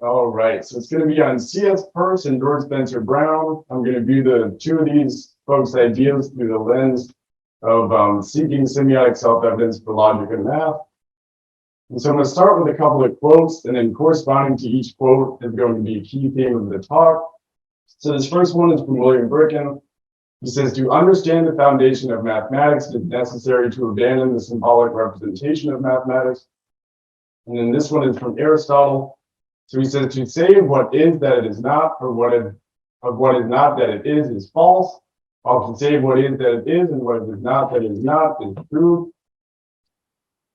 All right, so it's going to be on C.S. Peirce and George Spencer Brown. I'm going to view the two of these folks' ideas through the lens of seeking semiotic self-evidence for logic and math. And so I'm going to start with a couple of quotes, and then corresponding to each quote is going to be a key theme of the talk. So this first one is from William Bricken. He says, to understand the foundation of mathematics, it is necessary to abandon the symbolic representation of mathematics. And then this one is from Aristotle. So he says, to say of what is that it is not, or of what is not that it is false. While to say of what is that it is, and what is not that it is not, is true.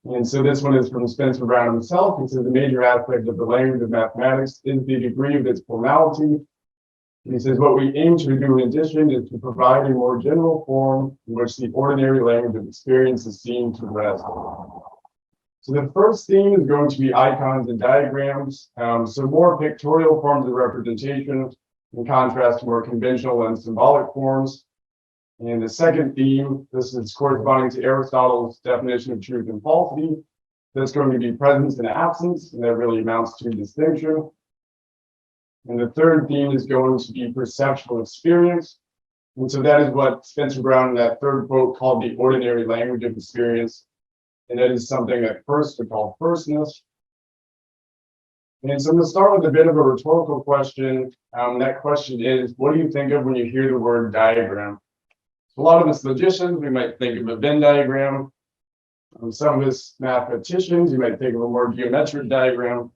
And so this one is from Spencer Brown himself. He says, the major aspect of the language of mathematics is the degree of its formality. And he says, what we aim to do in addition is to provide a more general form in which the ordinary language of experience is seen to rest. So the first theme is going to be icons and diagrams, so more pictorial forms of representation in contrast to more conventional and symbolic forms. And the second theme, this is corresponding to Aristotle's definition of truth and falsity. That's going to be presence and absence, and that really amounts to distinction. And the third theme is going to be perceptual experience. And so that is what Spencer Brown in that third quote called the ordinary language of experience. And that is something that Peirce would call firstness. And so I'm going to start with a bit of a rhetorical question. That question is, what do you think of when you hear the word diagram? So a lot of us logicians, we might think of a Venn diagram. Some of us mathematicians, you might think of a more geometric diagram.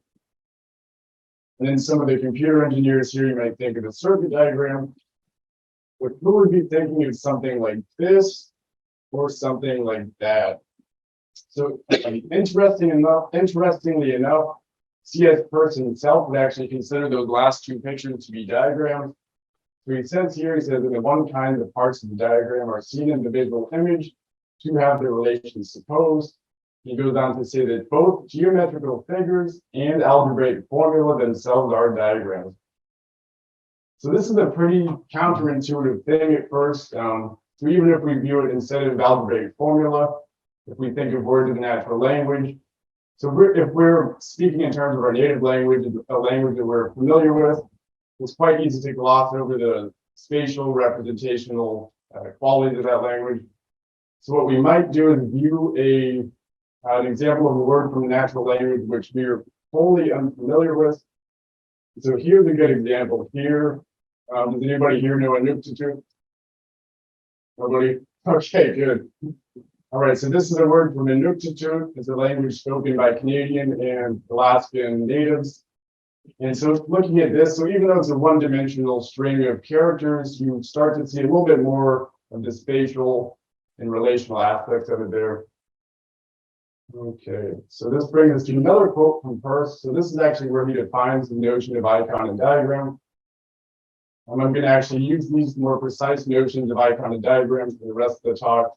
And then some of the computer engineers here, you might think of a circuit diagram. But who would be thinking of something like this or something like that? So interestingly enough, C.S. Peirce himself would actually consider those last two pictures to be diagrams. So he says here, he says, in the one kind, the parts of the diagram are seen in the visual image to have their relations supposed. He goes on to say that both geometrical figures and algebraic formula themselves are diagrams. So this is a pretty counterintuitive thing at first. So even if we view it instead of algebraic formula, if we think of words in natural language. So if we're speaking in terms of our native language, a language that we're familiar with, it's quite easy to gloss over the spatial representational qualities of that language. So what we might do is view an example of a word from natural language which we are wholly unfamiliar with. So here's a good example here. Does anybody here know Inuktitut? Nobody? Okay, good. All right, so this is a word from Inuktitut. It's a language spoken by Canadian and Alaskan natives. And so looking at this, so even though it's a one-dimensional string of characters, you start to see a little bit more of the spatial and relational aspects of it there. Okay, so this brings us to another quote from Peirce. So this is actually where he defines the notion of icon and diagram. I'm going to actually use these more precise notions of icon and diagrams for the rest of the talk.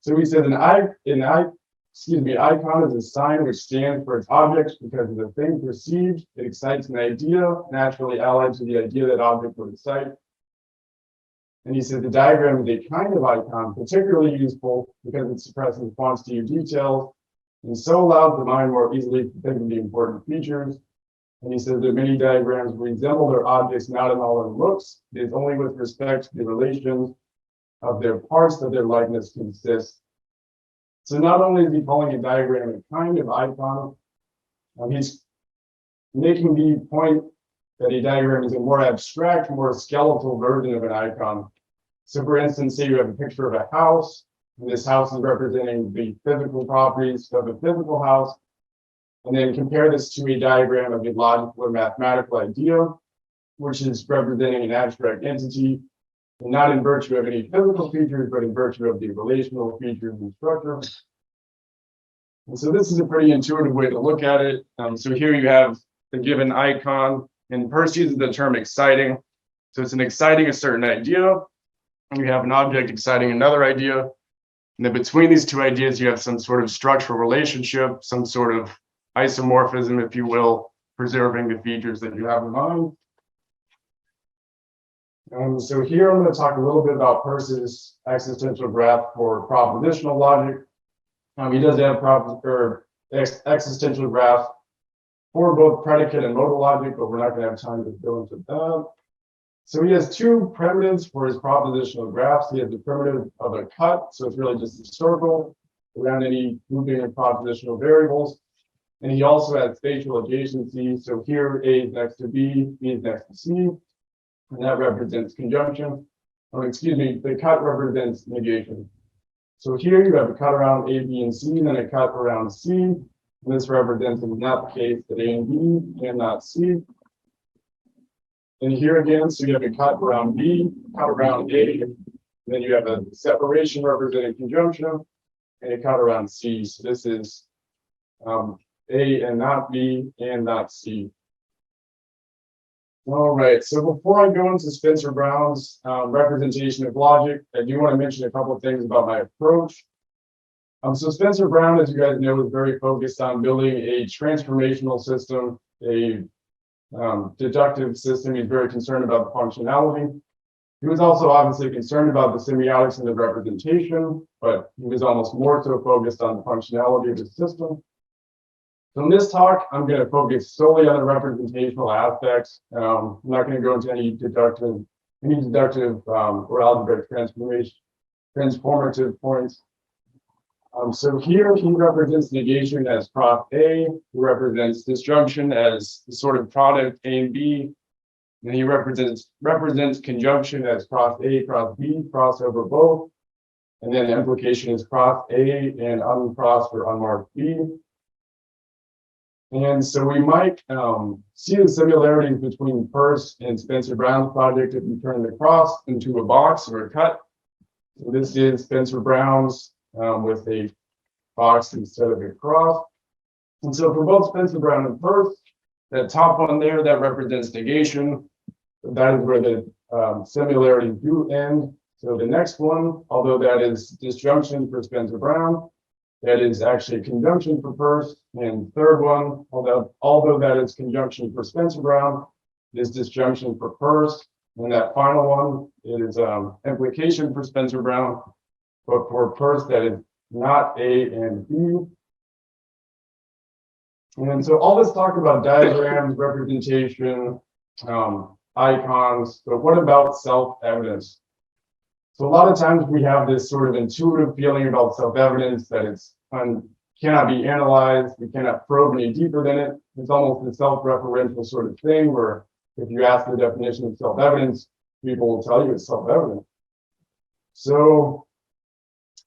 So he says an icon is a sign which stands for its object because of the thing perceived. It excites an idea, naturally allied to the idea that object would excite. And he said the diagram is a kind of icon, particularly useful because it suppresses quantity of details and so allows the mind more easily to think of the important features. And he says that many diagrams resemble their objects not in all their looks. It is only with respect to the relations of their parts that their likeness consists. So not only is he calling a diagram a kind of icon, he's making the point that a diagram is a more abstract, more skeletal version of an icon. So for instance, say you have a picture of a house, and this house is representing the physical properties of a physical house, and then compare this to a diagram of a logical or mathematical idea, which is representing an abstract entity, and not in virtue of any physical features, but in virtue of the relational features and structure. And so this is a pretty intuitive way to look at it. So here you have the given icon, and Peirce uses the term exciting. So it's an exciting a certain idea, and you have an object exciting another idea. And then between these two ideas, you have some sort of structural relationship, some sort of isomorphism, if you will, preserving the features that you have in mind. So here I'm going to talk a little bit about Peirce's existential graph for propositional logic. He does have existential graph for both predicate and modal logic, but we're not going to have time to go into that. So he has two primitives for his propositional graphs. He has the primitive of a cut, so it's really just a circle around any grouping of propositional variables. And he also has spatial adjacency. So here A is next to B, B is next to C, and that represents conjunction. Or excuse me, the cut represents negation. So here you have a cut around A, B, and C, and then a cut around C. And this represents in that case that A and B and not C. And here again, so you have a cut around B, cut around A, and then you have a separation representing conjunction, and a cut around C. So this is A and not B and not C. All right, so before I go into Spencer Brown's representation of logic, I do want to mention a couple of things about my approach. So Spencer Brown, as you guys know, is very focused on building a transformational system, a deductive system. He's very concerned about the functionality. He was also obviously concerned about the semiotics and the representation, but he was almost more so focused on the functionality of the system. So in this talk, I'm going to focus solely on the representational aspects. I'm not going to go into any deductive or algebraic transformative points. So here he represents negation as prof A, who represents disjunction as the sort of product A and B, and he represents conjunction as prof A, prof B, cross over both, and then the implication is prof A and uncross or unmarked B. And so we might see the similarities between Peirce and Spencer Brown's project if you turn the cross into a box or a cut. So this is Spencer Brown's with a box instead of a cross. And so for both Spencer Brown and Peirce, that top one there, that represents negation. That is where the similarities do end. So the next one, although that is disjunction for Spencer Brown, that is actually conjunction for Peirce. And third one, although that is conjunction for Spencer Brown, is disjunction for Peirce. And that final one, it is implication for Spencer Brown, but for Peirce, that is not A and B. And so all this talk about diagrams, representation, icons, but what about self-evidence? So a lot of times we have this sort of intuitive feeling about self-evidence that it's cannot be analyzed, we cannot probe any deeper than it. It's almost a self-referential sort of thing where if you ask the definition of self-evidence, people will tell you it's self-evident. So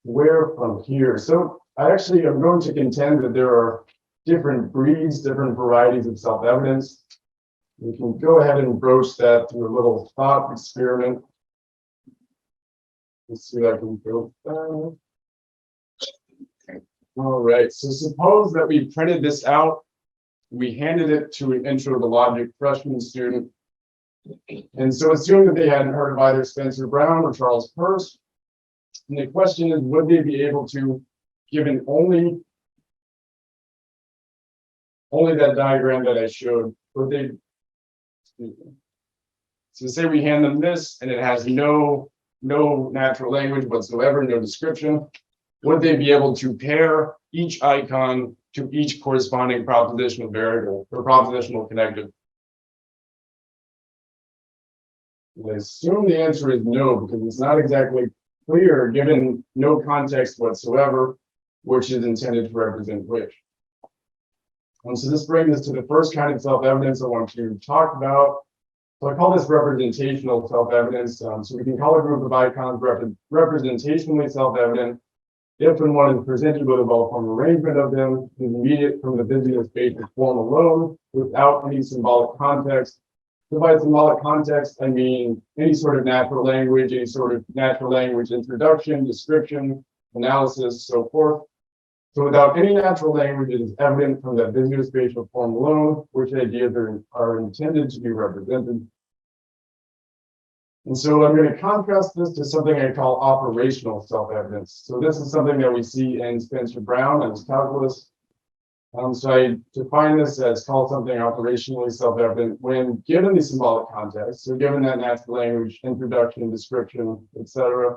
where from here? So I actually am going to contend that there are different breeds, different varieties of self-evidence. We can go ahead and broach that through a little thought experiment. Let's see if I can build that. All right, so suppose that we printed this out, we handed it to an intro to logic freshman student, and so assume that they hadn't heard of either Spencer Brown or Charles Peirce. And the question is, would they be able to, given only that diagram that I showed, would they, so say we hand them this and it has no natural language whatsoever, no description, would they be able to pair each icon to each corresponding propositional variable or propositional connective? I assume the answer is no, because it's not exactly clear, given no context whatsoever, which is intended to represent which. So this brings us to the first kind of self-evidence I want to talk about. So I call this representational self-evidence. So we can call a group of icons representationally self-evident if and when is presented with a well-formed arrangement of them, is immediate from the busyness basic form alone, without any symbolic context. So by symbolic context, I mean any sort of natural language, any sort of natural language introduction, description, analysis, so forth. So without any natural language, it is evident from that visuospatial form alone, which ideas are intended to be represented. And so I'm going to contrast this to something I call operational self-evidence. So this is something that we see in Spencer Brown and his calculus. So I define this as call something operationally self-evident when given the symbolic context. So given that natural language, introduction, description, etc.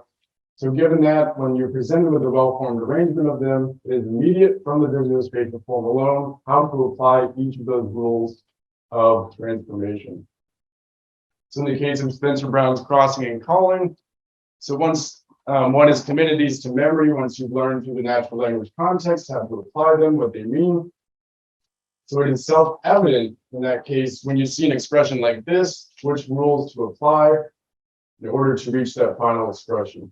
So given that when you're presented with a well-formed arrangement of them, it is immediate from the visuospatial form alone, how to apply each of those rules of transformation. So in the case of Spencer Brown's crossing and calling, so once one has committed these to memory, once you've learned through the natural language context how to apply them, what they mean. So it is self-evident in that case, when you see an expression like this, which rules to apply in order to reach that final expression.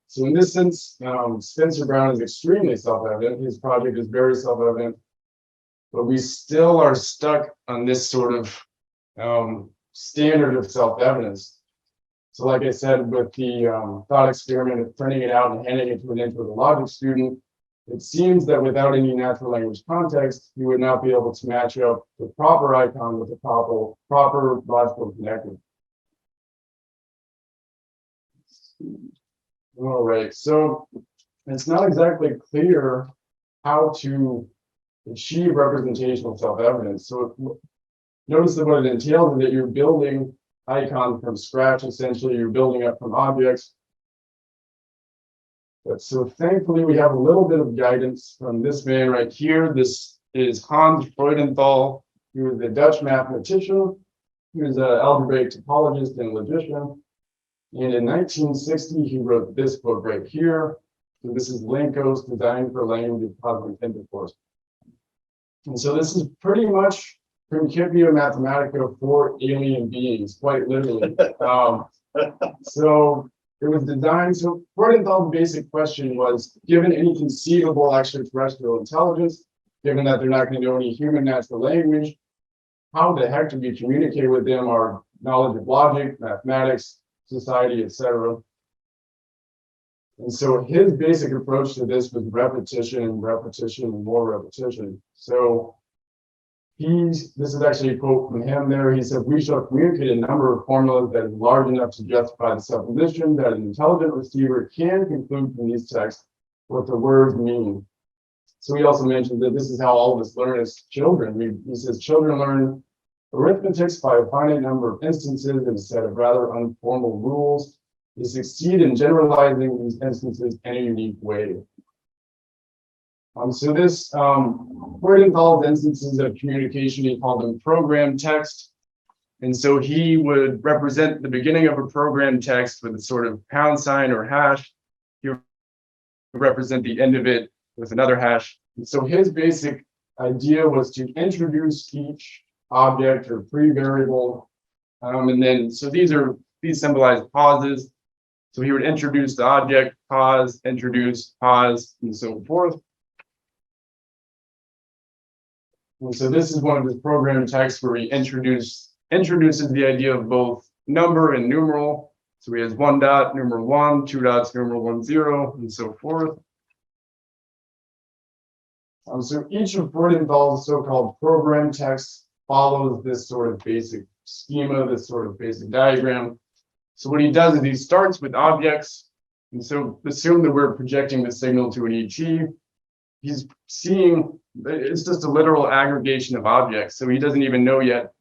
So in this sense, Spencer Brown is extremely self-evident. His project is very self-evident, but we still are stuck on this sort of standard of self-evidence. So like I said, with the thought experiment of printing it out and handing it to an intro to logic student, it seems that without any natural language context, you would not be able to match up the proper icon with the proper logical connector. All right, so it's not exactly clear how to achieve representational self-evidence. So notice that what it entails is that you're building icons from scratch. Essentially, you're building up from objects. But so thankfully, we have a little bit of guidance from this man right here. This is Hans Freudenthal. He was a Dutch mathematician. He was an algebraic topologist and logician. And in 1960, he wrote this book right here. So this is Lenkos, Design for Language of Cosmic Intercourse. And so this is pretty much Principia Mathematica for alien beings, quite literally. So it was designed, so Freudenthal's basic question was, given any conceivable extraterrestrial intelligence, given that they're not going to know any human natural language, how the heck do we communicate with them our knowledge of logic, mathematics, society, etc. And so his basic approach to this was repetition and repetition and more repetition. So this is actually a quote from him there. He said, "We shall communicate a number of formulas that is large enough to justify the supposition that an intelligent receiver can conclude from these texts what the words mean." So he also mentioned that this is how all of us learn as children. He says children learn arithmetic by a finite number of instances in a set of rather informal rules. They succeed in generalizing these instances in a unique way. So this, Freudenthal instances of communication, he called them program text. And so he would represent the beginning of a program text with a sort of pound sign or hash. He would represent the end of it with another hash. And so his basic idea was to introduce each object or pre-variable. And then, so these symbolize pauses. So he would introduce the object, pause, introduce, pause, and so forth. And so this is one of his program texts where he introduces the idea of both number and numeral. So he has 1 dot, numeral 1, 2 dots, numeral 1, 0, and so forth. So each of Freudenthal's so-called program texts follows this sort of basic schema, this sort of basic diagram. So what he does is he starts with objects. And so assume that we're projecting the signal to an ET. He's seeing, it's just a literal aggregation of objects. So he doesn't even know yet.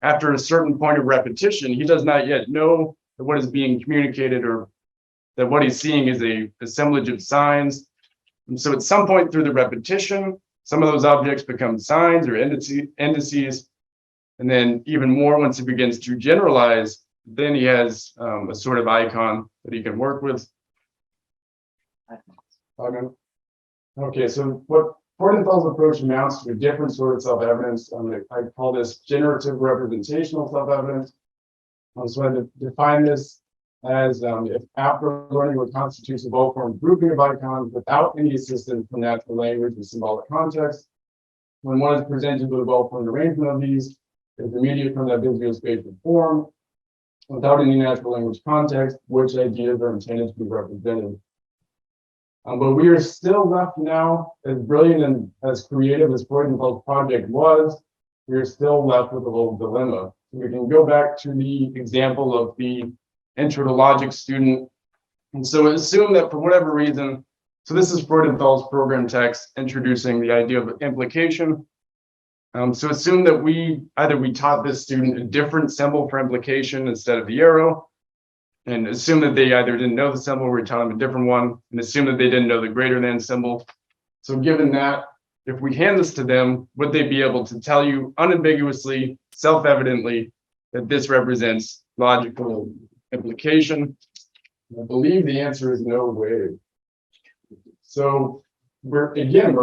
After a certain point of repetition, he does not yet know that what is being communicated or that what he's seeing is a assemblage of signs. And so at some point through the repetition, some of those objects become signs or indices. And then even more, once he begins to generalize, then he has a sort of icon that he can work with. Okay, so what Freudenthal's approach amounts to a different sort of self-evidence. I call this generative representational self-evidence. So I define this as if after learning what constitutes a well-formed grouping of icons without any assistance from natural language or symbolic context, when one is presented with a well-formed arrangement of these, it's immediate from that visuospatial form, without any natural language context, which ideas are intended to be represented. But we are still left now, as brilliant and as creative as Freudenthal's project was, we are still left with a little dilemma. We can go back to the example of the intro to logic student. And so assume that for whatever reason, so this is Freudenthal's program text introducing the idea of implication. So assume that we taught this student a different symbol for implication instead of the arrow. and assume that they either didn't know the symbol, we're telling them a different one, and assume that they didn't know the greater than symbol. So given that, if we hand this to them, would they be able to tell you unambiguously, self-evidently, that this represents logical implication? I believe the answer is no way. So we're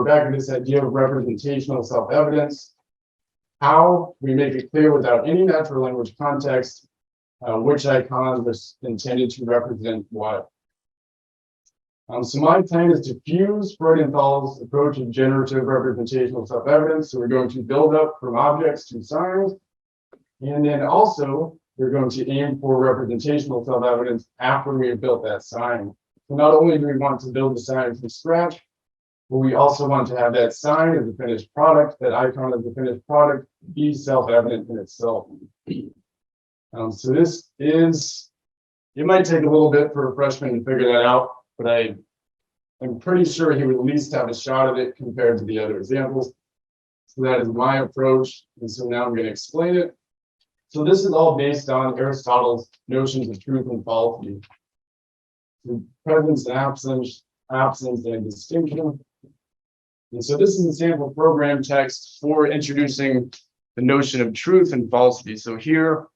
back to this idea of representational self-evidence. How we make it clear without any natural language context which icon was intended to represent what. So my plan is to fuse Freudenthal's approach of generative representational self-evidence. So we're going to build up from objects to signs. And then also, we're going to aim for representational self-evidence after we have built that sign. So not only do we want to build the sign from scratch, but we also want to have that sign as a finished product, that icon as a finished product, be self-evident in itself. So this is, it might take a little bit for a freshman to figure that out, but I'm pretty sure he would at least have a shot at it compared to the other examples. So that is my approach. And so now I'm going to explain it. So this is all based on Aristotle's notions of truth and falsity. So presence and absence and distinction. And so this is a sample program text for introducing the notion of truth and falsity. So here,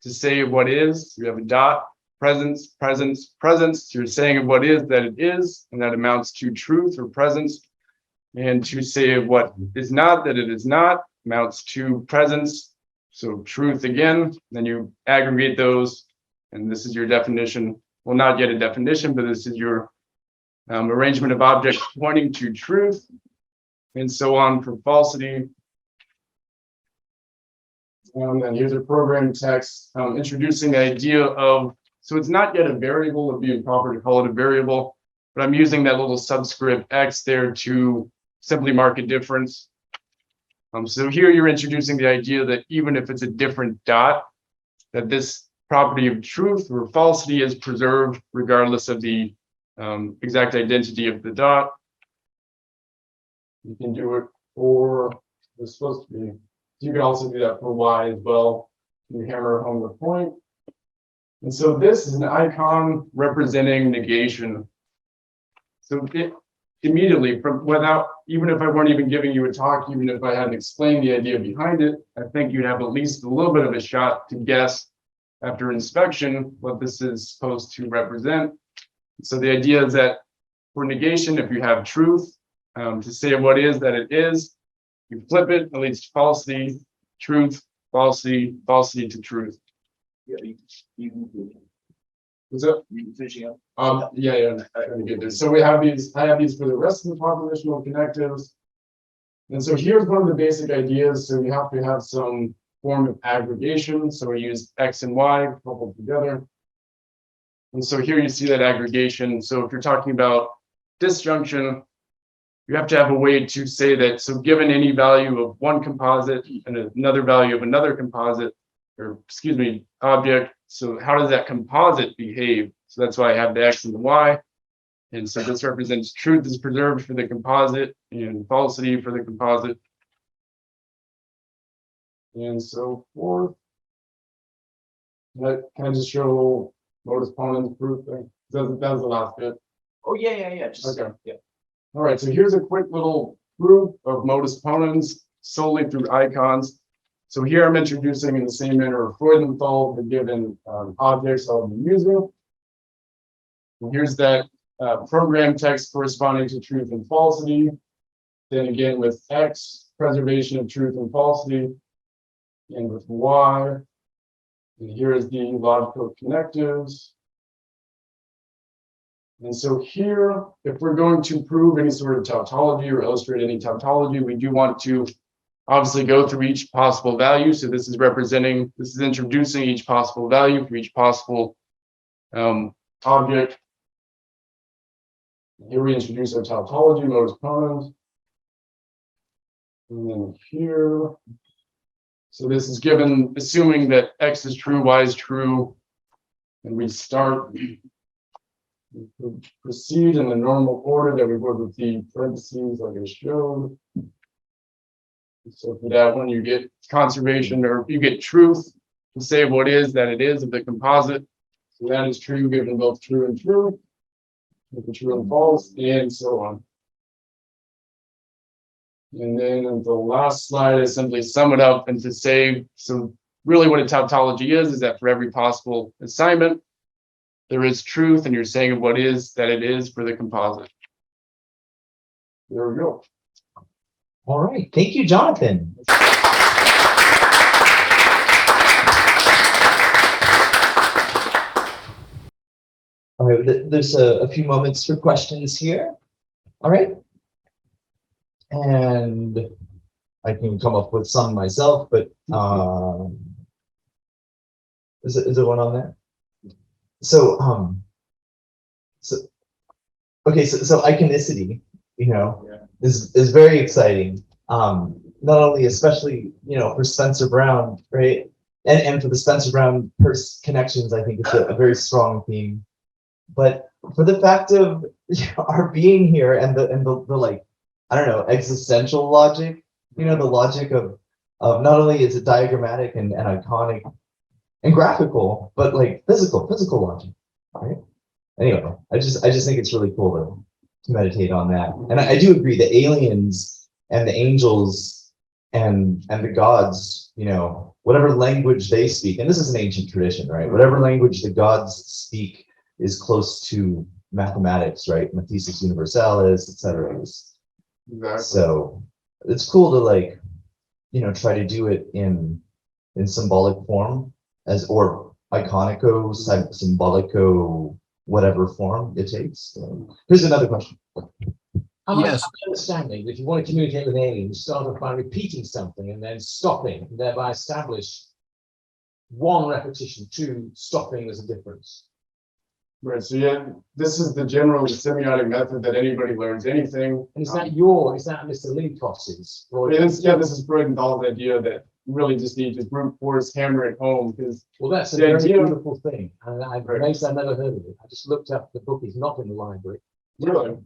to say what is, you have a dot, presence, presence, presence. So you're saying what is that it is, and that amounts to truth or presence. And to say what is not that it is not amounts to presence. So truth again, then you aggregate those, and this is your definition. Well, not yet a definition, but this is your arrangement of objects pointing to truth, and so on for falsity. And here's a program text introducing the idea of, so it's not yet a variable, it'd be improper to call it a variable, but I'm using that little subscript X there to simply mark a difference. So here you're introducing the idea that even if it's a different dot, that this property of truth or falsity is preserved regardless of the exact identity of the dot. You can do it for, it's supposed to be, you can also do that for Y as well. You hammer home the point. And so this is an icon representing negation. So it immediately, from without, even if I weren't even giving you a talk, even if I hadn't explained the idea behind it, I think you'd have at least a little bit of a shot to guess after inspection what this is supposed to represent. So the idea is that for negation, if you have truth, to say what is that it is, you flip it, it leads to falsity, truth, falsity, falsity to truth. Yeah, you What's up? finishing up. Yeah, I get this. So we have these, I have these for the rest of the propositional connectives. And so here's one of the basic ideas. So you have to have some form of aggregation. So we use X and Y coupled together. And so here you see that aggregation. So if you're talking about disjunction, you have to have a way to say that, so given any value of one composite and another value of another composite, or excuse me, object, so how does that composite behave? So that's why I have the X and the Y. And so this represents truth is preserved for the composite and falsity for the composite. And so forth. Can I just show modus ponens proof thing? That was the last bit. Oh, yeah. Just, Okay. Yeah. All right, so here's a quick little proof of modus ponens solely through icons. So here I'm introducing in the same manner of Freudenthal the given objects I'll be using. And here's that program text corresponding to truth and falsity. Then again with X, preservation of truth and falsity. And with Y, and here is the logical connectives. And so here, if we're going to prove any sort of tautology or illustrate any tautology, we do want to obviously go through each possible value. So this is introducing each possible value for each possible object. Here we introduce our tautology, modus ponens. And then here, so this is given, assuming that X is true, Y is true, and we start, we proceed in the normal order that we would with the parentheses like I showed. So for that one, you get conservation, or you get truth to say what is that it is of the composite. So that is true given both true and true, given true and false, and so on. And then the last slide is simply sum it up and to say, so really what a tautology is that for every possible assignment, there is truth and you're saying of what is that it is for the composite. There we go. All right. Thank you, Jonathan. All right. There's a few moments for questions here. All right. And I can come up with some myself, but is there one on there? So so iconicity, is very exciting. Not only, especially, for Spencer Brown, right? And for the Spencer Brown Peirce connections, I think it's a very strong theme. But for the fact of our being here and the like, I don't know, existential logic, the logic of not only is it diagrammatic and iconic and graphical, but like physical logic, right? Anyway, I just think it's really cool to meditate on that. And I do agree the aliens and the angels and the gods, whatever language they speak, and this is an ancient tradition, right? Whatever language the gods speak is close to mathematics, right? Mathesis universalis, etc. Exactly. So it's cool to try to do it in symbolic form or iconico, symbolico, whatever form it takes. Here's another question. Yes. Understanding that if you want to communicate with aliens, start off by repeating something and then stopping, and thereby establish one repetition, two stopping as a difference. Right. So yeah, this is the general semiotic method that anybody learns anything. And is that Mr. Linkos's? This is Freudenthal's idea that you really just need to brute force hammer it home because that's a very beautiful thing. And I've never heard of it. I just looked up the book. Is not in the library. Really?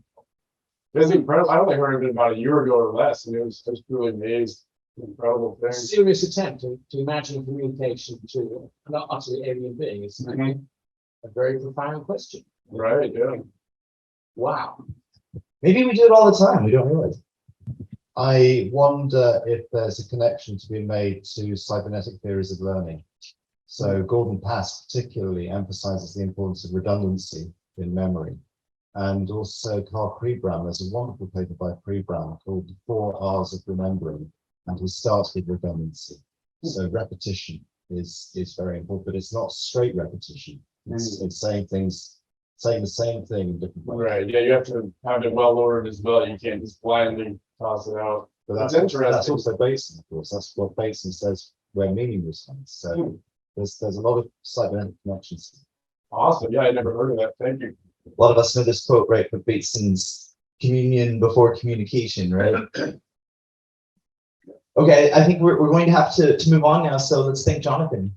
It's incredible. I only heard of it about a year ago or less, and it was just really amazed. Incredible thing. Serious attempt to imagine communication to an utterly alien being. It's a very profound question. Right, yeah. Wow. Maybe we do it all the time. We don't realize. I wonder if there's a connection to be made to cybernetic theories of learning. So Gordon Pass particularly emphasizes the importance of redundancy in memory. And also Carl Pribram, there's a wonderful paper by Pribram called The 4 R's of Remembering, and he starts with redundancy. So repetition is very important, but it's not straight repetition. It's saying the same thing in different ways. Right. Yeah, you have to have it well ordered as well. You can't just blindly toss it out. But that's interesting. That's also Basin, of course. That's what Basin says where meaning resides. So there's a lot of cybernetic connections. Awesome. Yeah, I never heard of that. Thank you. A lot of us know this quote, right? From Bateson's communion before communication, right? Okay, I think we're going to have to move on now. So let's thank Jonathan.